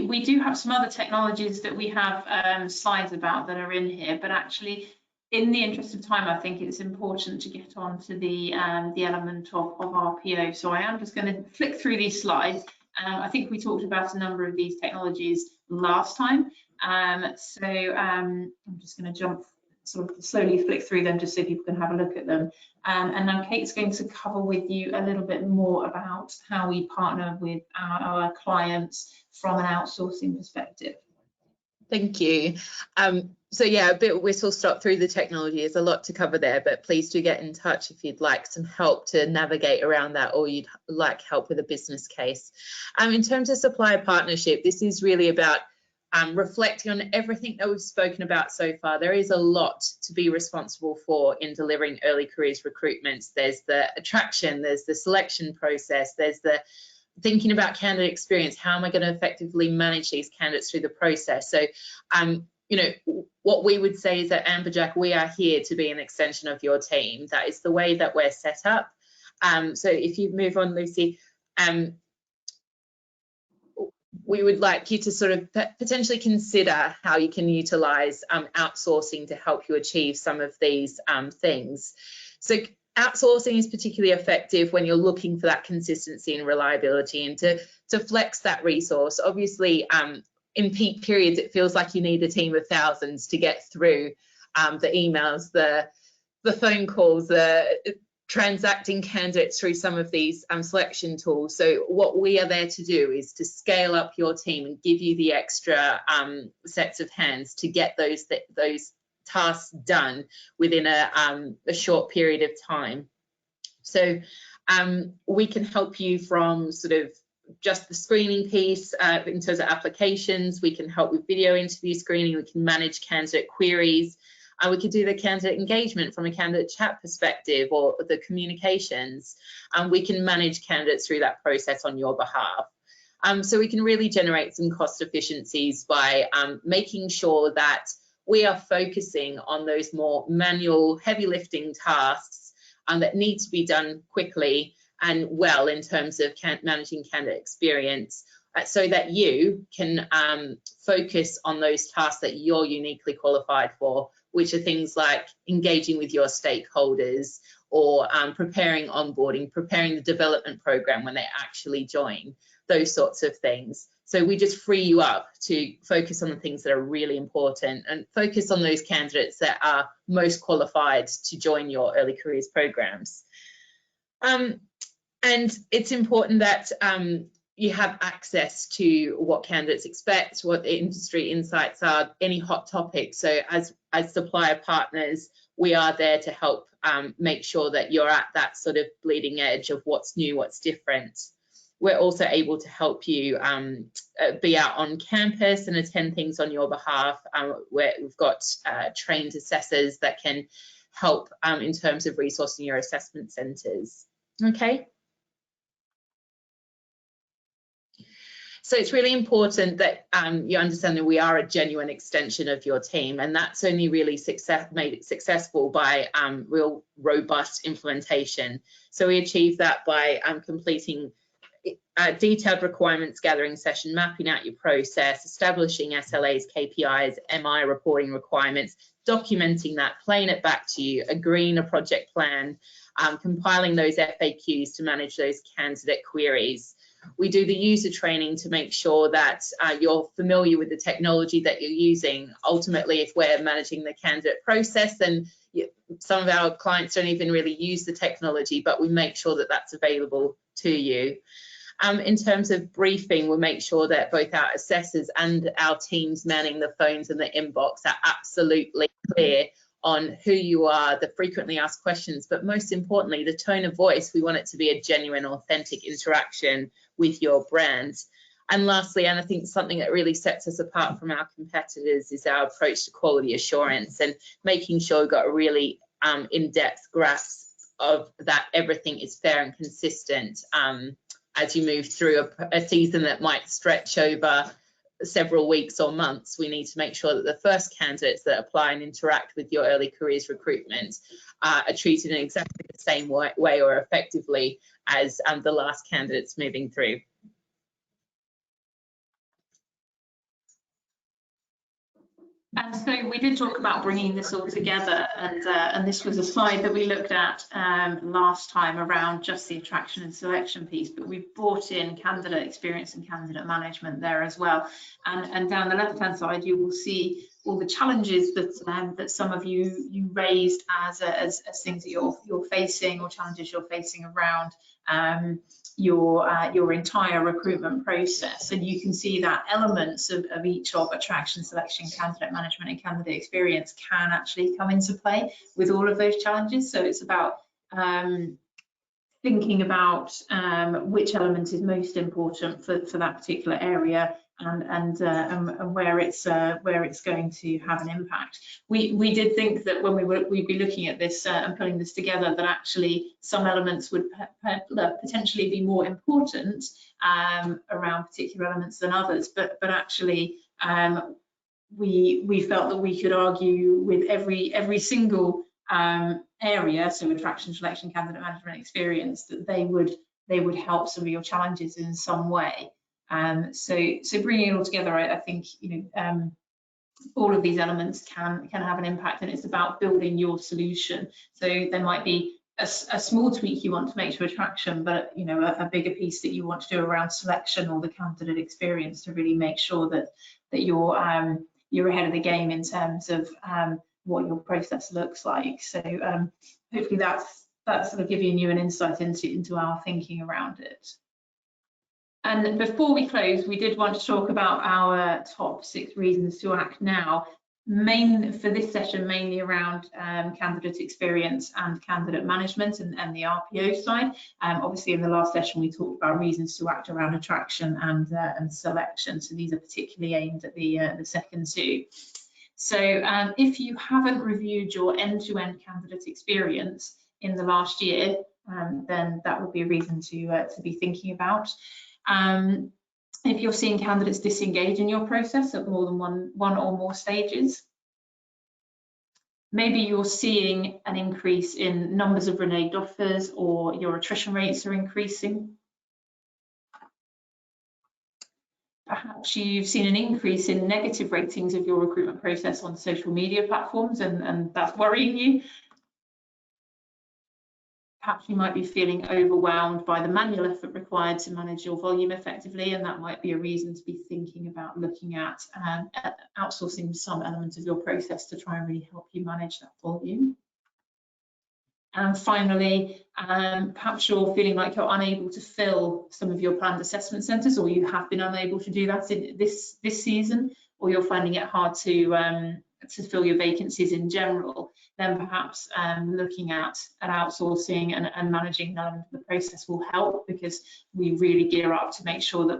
we do have some other technologies that we have slides about that are in here, but actually, in the interest of time, I think it's important to get on to the element of RPO. So I am just going to flick through these slides. I think we talked about a number of these technologies last time. I'm just going to sort of slowly flick through them just so people can have a look at them. And now Kate's going to cover with you a little bit more about how we partner with our clients from an outsourcing perspective. Thank you. So yeah, a bit whistle stop through the technology. There's a lot to cover there, but please do get in touch if you'd like some help to navigate around that, or you'd like help with a business case. In terms of supplier partnership, this is really about reflecting on everything that we've spoken about so far. There is a lot to be responsible for in delivering early careers recruitments. There's the attraction, there's the selection process, there's the thinking about candidate experience. How am I going to effectively manage these candidates through the process? So, you know, what we would say is that Amberjack, we are here to be an extension of your team. That is the way that we're set up. So if you move on, Lucy, we would like you to sort of potentially consider how you can utilise outsourcing to help you achieve some of these things. So outsourcing is particularly effective when you're looking for that consistency and reliability, and to flex that resource. Obviously, in peak periods, it feels like you need a team of thousands to get through the emails, the phone calls, the transacting candidates through some of these selection tools. So what we are there to do is to scale up your team and give you the extra sets of hands to get those tasks done within a short period of time. So we can help you from sort of just the screening piece in terms of applications. We can help with video interview screening. We can manage candidate queries. And we could do the candidate engagement from a candidate chat perspective, or the communications, and we can manage candidates through that process on your behalf. So we can really generate some cost efficiencies by making sure that we are focusing on those more manual, heavy lifting tasks that need to be done quickly and well in terms of managing candidate experience, so that you can focus on those tasks that you're uniquely qualified for, which are things like engaging with your stakeholders, or preparing onboarding, preparing the development program when they actually join, those sorts of things. So we just free you up to focus on the things that are really important, and focus on those candidates that are most qualified to join your early careers programs. And it's important that you have access to what candidates expect, what the industry insights are, any hot topics. So as supplier partners, we are there to help make sure that you're at that sort of bleeding edge of what's new, what's different. We're also able to help you be out on campus and attend things on your behalf, where we've got trained assessors that can help in terms of resourcing your assessment centres. Okay. So it's really important that you understand that we are a genuine extension of your team, and that's only really made it successful by real robust implementation. So we achieve that by completing detailed requirements gathering session, mapping out your process, establishing SLAs, KPIs, MI reporting requirements, documenting that, playing it back to you, agreeing a project plan, compiling those FAQs to manage those candidate queries. We do the user training to make sure that you're familiar with the technology that you're using. Ultimately, if we're managing the candidate process, then some of our clients don't even really use the technology, but we make sure that that's available to you. In terms of briefing, we'll make sure that both our assessors and our teams manning the phones and the inbox are absolutely clear on who you are, the frequently asked questions, but most importantly, the tone of voice. We want it to be a genuine, authentic interaction with your brand. And lastly, and I think something that really sets us apart from our competitors, is our approach to quality assurance, and making sure we've got a really in-depth grasp of that everything is fair and consistent. As you move through a season that might stretch over several weeks or months, we need to make sure that the first candidates that apply and interact with your early careers recruitment are treated in exactly the same way or effectively as the last candidates moving through. And so we did talk about bringing this all together, and this was a slide that we looked at last time around just the attraction and selection piece, but we've brought in candidate experience and candidate management there as well. And down the left-hand side, you will see all the challenges that that some of you raised as things that you're facing, or challenges you're facing around your entire recruitment process. And you can see that elements of each of attraction, selection, candidate management and candidate experience can actually come into play with all of those challenges. So it's about thinking about which element is most important for that particular area, and where it's going to have an impact. We did think that when we'd be looking at this and putting this together, that actually some elements would potentially be more important around particular elements than others, but actually we felt that we could argue with every single area, so attraction, selection, candidate management, experience, that they would help some of your challenges in some way. So bringing it all together, I think all of these elements can have an impact, and it's about building your solution. So there might be a small tweak you want to make to attraction, but a bigger piece that you want to do around selection or the candidate experience, to really make sure that you're ahead of the game in terms of what your process looks like. So hopefully that's sort of giving you an insight into our thinking around it. And before we close, we did want to talk about our top 6 reasons to act now, for this session, mainly around candidate experience and candidate management and the RPO side. Obviously, in the last session, we talked about reasons to act around attraction and selection. So these are particularly aimed at the second 2. So if you haven't reviewed your end-to-end candidate experience in the last year, then that would be a reason to be thinking about. If you're seeing candidates disengage in your process at more than one or more stages, maybe you're seeing an increase in numbers of reneged offers, or your attrition rates are increasing. Perhaps you've seen an increase in negative ratings of your recruitment process on social media platforms, and that's worrying you. Perhaps you might be feeling overwhelmed by the manual effort required to manage your volume effectively, and that might be a reason to be thinking about looking at outsourcing some element of your process to try and really help you manage that volume. And finally, perhaps you're feeling like you're unable to fill some of your planned assessment centres, or you have been unable to do that in this season, or you're finding it hard to fill your vacancies in general. Then perhaps looking at outsourcing and managing an element of the process will help, because we really gear up to make sure that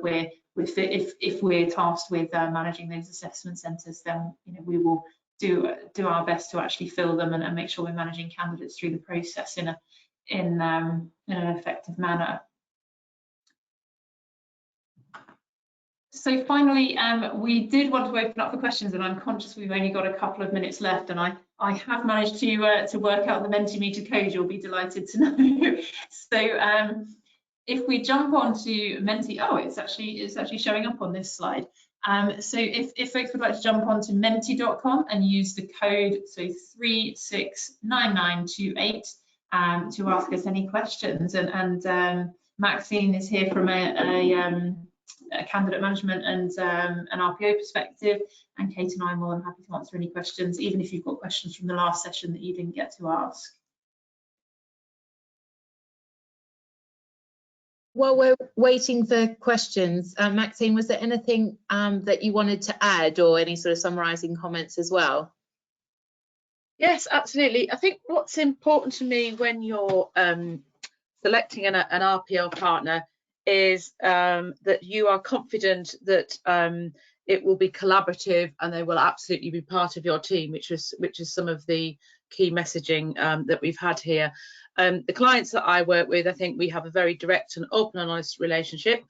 if we're tasked with managing those assessment centres, then we will do our best to actually fill them and make sure we're managing candidates through the process in an effective manner. So finally, we did want to open up for questions, and I'm conscious we've only got a couple of minutes left, and I have managed to work out the Mentimeter code, you'll be delighted to know. So if we jump onto Menti, oh, it's actually showing up on this slide. So if folks would like to jump onto menti.com and use the code, so 369928, to ask us any questions, and Maxine is here from a candidate management and an RPO perspective, and Kate and I are more than happy to answer any questions, even if you've got questions from the last session that you didn't get to ask. While we're waiting for questions, Maxine, was there anything that you wanted to add, or any sort of summarising comments as well? Yes, absolutely. I think what's important to me when you're selecting an RPO partner is that you are confident that it will be collaborative and they will absolutely be part of your team, which is some of the key messaging that we've had here. The clients that I work with, I think we have a very direct and open and honest relationship,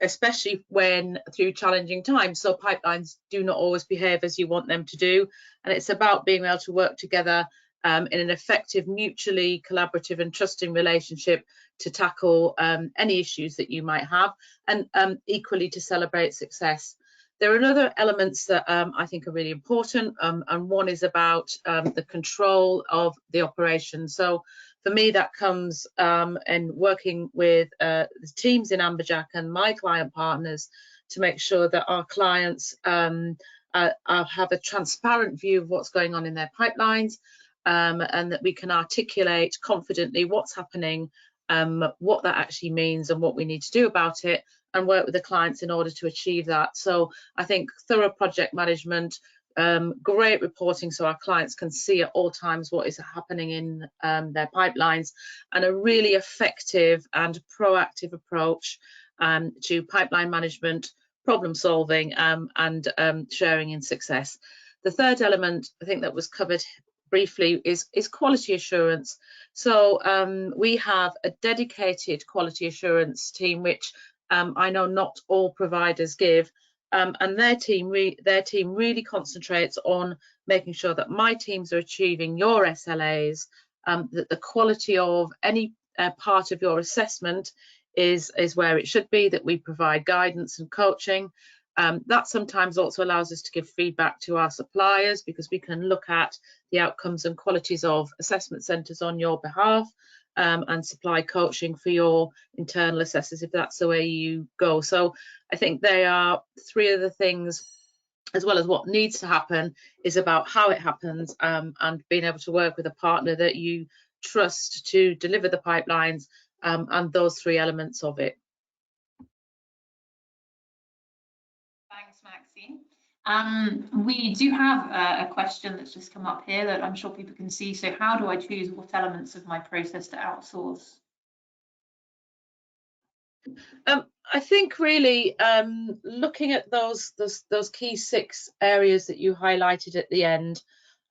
especially when through challenging times. So pipelines do not always behave as you want them to do, and it's about being able to work together in an effective, mutually collaborative and trusting relationship to tackle any issues that you might have, and equally to celebrate success. There are other elements that I think are really important, and one is about the control of the operation. So for me, that comes in working with the teams in Amberjack and my client partners to make sure that our clients have a transparent view of what's going on in their pipelines, and that we can articulate confidently what's happening, what that actually means and what we need to do about it, and work with the clients in order to achieve that. So I think thorough project management, great reporting so our clients can see at all times what is happening in their pipelines, and a really effective and proactive approach to pipeline management, problem solving, and sharing in success. The third element I think that was covered briefly is quality assurance. So we have a dedicated quality assurance team, which I know not all providers give, and their team really concentrates on making sure that my teams are achieving your SLAs, that the quality of any part of your assessment is where it should be, that we provide guidance and coaching. That sometimes also allows us to give feedback to our suppliers, because we can look at the outcomes and qualities of assessment centres on your behalf, and supply coaching for your internal assessors if that's the way you go. So I think they are three of the things, as well as what needs to happen is about how it happens, and being able to work with a partner that you trust to deliver the pipelines, and those three elements of it. Thanks, Maxine. We do have a question that's just come up here that I'm sure people can see. So how do I choose what elements of my process to outsource? I think really looking at those key 6 areas that you highlighted at the end,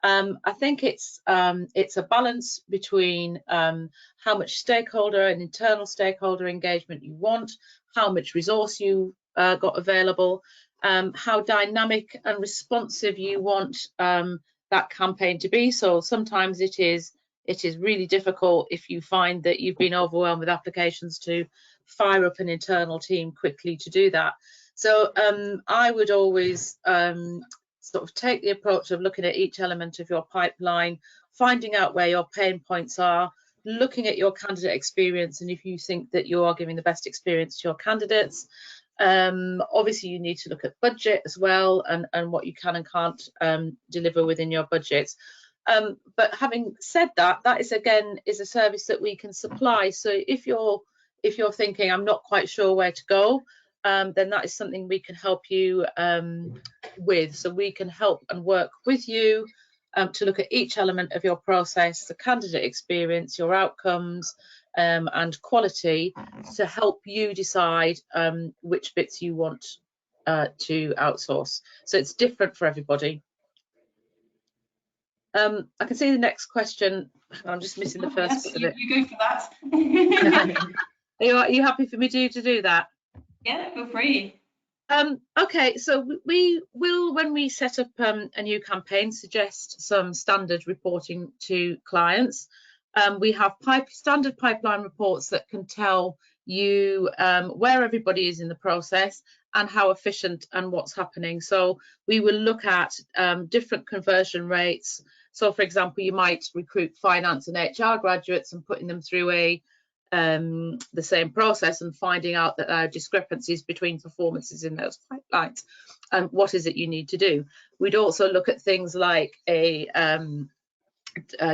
I think it's a balance between how much stakeholder and internal stakeholder engagement you want, how much resource you got available, how dynamic and responsive you want that campaign to be. So sometimes it is really difficult if you find that you've been overwhelmed with applications to fire up an internal team quickly to do that. So I would always sort of take the approach of looking at each element of your pipeline, finding out where your pain points are, looking at your candidate experience, and if you think that you are giving the best experience to your candidates. Obviously you need to look at budget as well, and what you can and can't deliver within your budgets. But having said that, that is again a service that we can supply. So if you're thinking I'm not quite sure where to go, then that is something we can help you with. So we can help and work with you to look at each element of your process, the candidate experience, your outcomes, and quality, to help you decide which bits you want to outsource. So it's different for everybody. I can see the next question. I'm just missing the first bit of it. You go for that. Are you happy for me to do that? Yeah, feel free. Okay, so we will, when we set up a new campaign, suggest some standard reporting to clients. We have standard pipeline reports that can tell you where everybody is in the process and how efficient and what's happening. So we will look at different conversion rates. So for example, you might recruit finance and HR graduates and putting them through the same process and finding out that there are discrepancies between performances in those pipelines, and what is it you need to do. We'd also look at things like a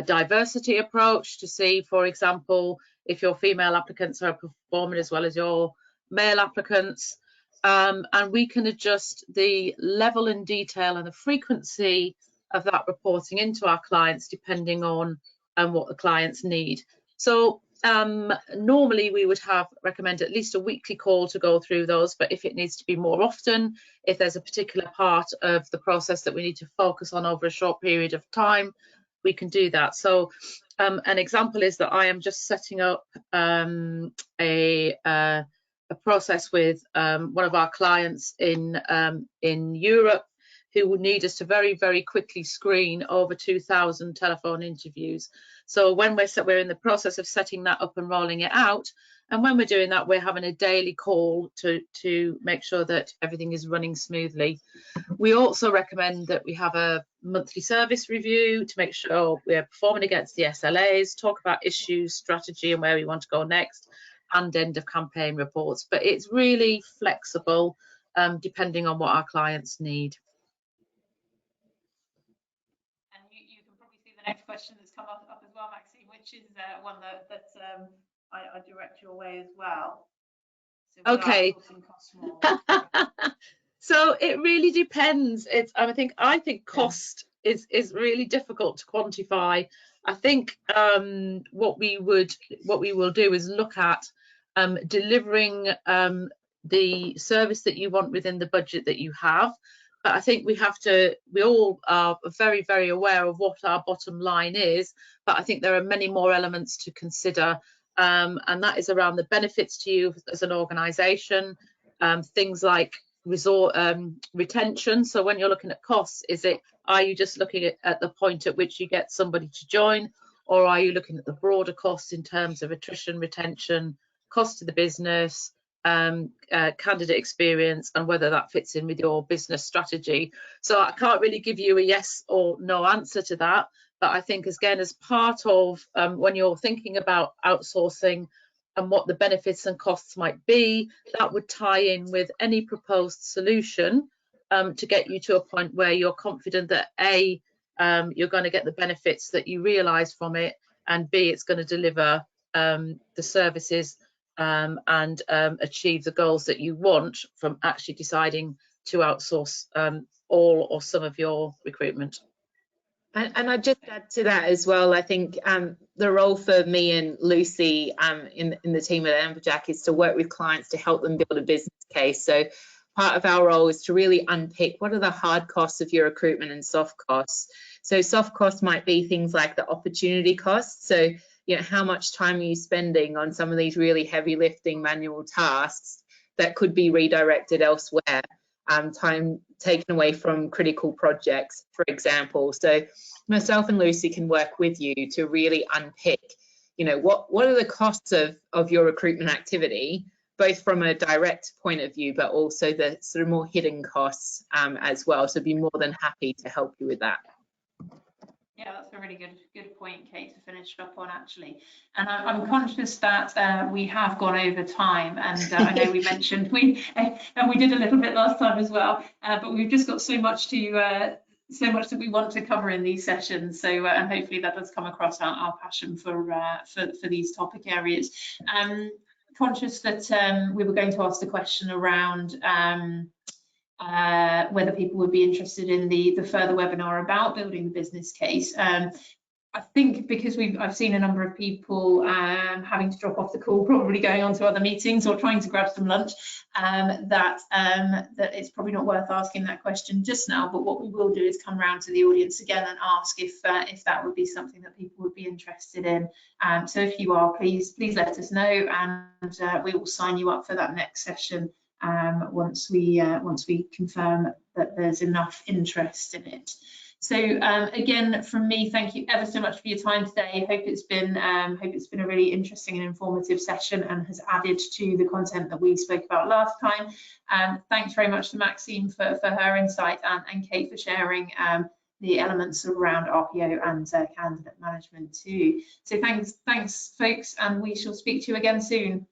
diversity approach to see, for example, if your female applicants are performing as well as your male applicants, and we can adjust the level and detail and the frequency of that reporting into our clients depending on what the clients need. So normally we would recommend at least a weekly call to go through those, but if it needs to be more often, if there's a particular part of the process that we need to focus on over a short period of time, we can do that. So an example is that I am just setting up a process with one of our clients in Europe, who would need us to very, very quickly screen over 2,000 telephone interviews. So when we're in the process of setting that up and rolling it out, and when we're doing that, we're having a daily call to make sure that everything is running smoothly. We also recommend that we have a monthly service review to make sure we're performing against the SLAs, talk about issues, strategy, and where we want to go next, and end of campaign reports. But it's really flexible depending on what our clients need. You can probably see the next question that's come up as well, Maxine, which is one that I direct your way as well. So okay. So it really depends. I think cost is really difficult to quantify. I think what we will do is look at delivering the service that you want within the budget that you have. But I think we all are very, very aware of what our bottom line is, but I think there are many more elements to consider, and that is around the benefits to you as an organisation, things like retention. So when you're looking at costs, are you just looking at the point at which you get somebody to join, or are you looking at the broader costs in terms of attrition, retention, cost to the business, candidate experience, and whether that fits in with your business strategy? So I can't really give you a yes or no answer to that, but I think again, as part of when you're thinking about outsourcing and what the benefits and costs might be, that would tie in with any proposed solution to get you to a point where you're confident that A, you're going to get the benefits that you realise from it, and B, it's going to deliver the services and achieve the goals that you want from actually deciding to outsource all or some of your recruitment. And I'd just add to that as well. I think the role for me and Lucy in the team at Amberjack is to work with clients to help them build a business case. So part of our role is to really unpick what are the hard costs of your recruitment and soft costs. So soft costs might be things like the opportunity costs. So, you know, how much time are you spending on some of these really heavy lifting manual tasks that could be redirected elsewhere? Time taken away from critical projects, for example. So myself and Lucy can work with you to really unpick, you know, what are the costs of your recruitment activity, both from a direct point of view, but also the sort of more hidden costs as well. So be more than happy to help you with that. Yeah, that's a really good point, Kate, to finish up on, actually. And I'm conscious that we have gone over time, and I know we mentioned and we did a little bit last time as well, but we've just got so much that we want to cover in these sessions. So and hopefully that does come across our passion for these topic areas. Conscious that we were going to ask the question around whether people would be interested in the further webinar about building the business case. I think because I've seen a number of people having to drop off the call, probably going on to other meetings or trying to grab some lunch, that it's probably not worth asking that question just now. But what we will do is come round to the audience again and ask if that would be something that people would be interested in. So if you are, please let us know, and we will sign you up for that next session once we confirm that there's enough interest in it. So again, from me, thank you ever so much for your time today. Hope it's been a really interesting and informative session and has added to the content that we spoke about last time. Thanks very much to Maxine for her insight, and Kate for sharing the elements around RPO and candidate management too. So thanks folks, and we shall speak to you again soon.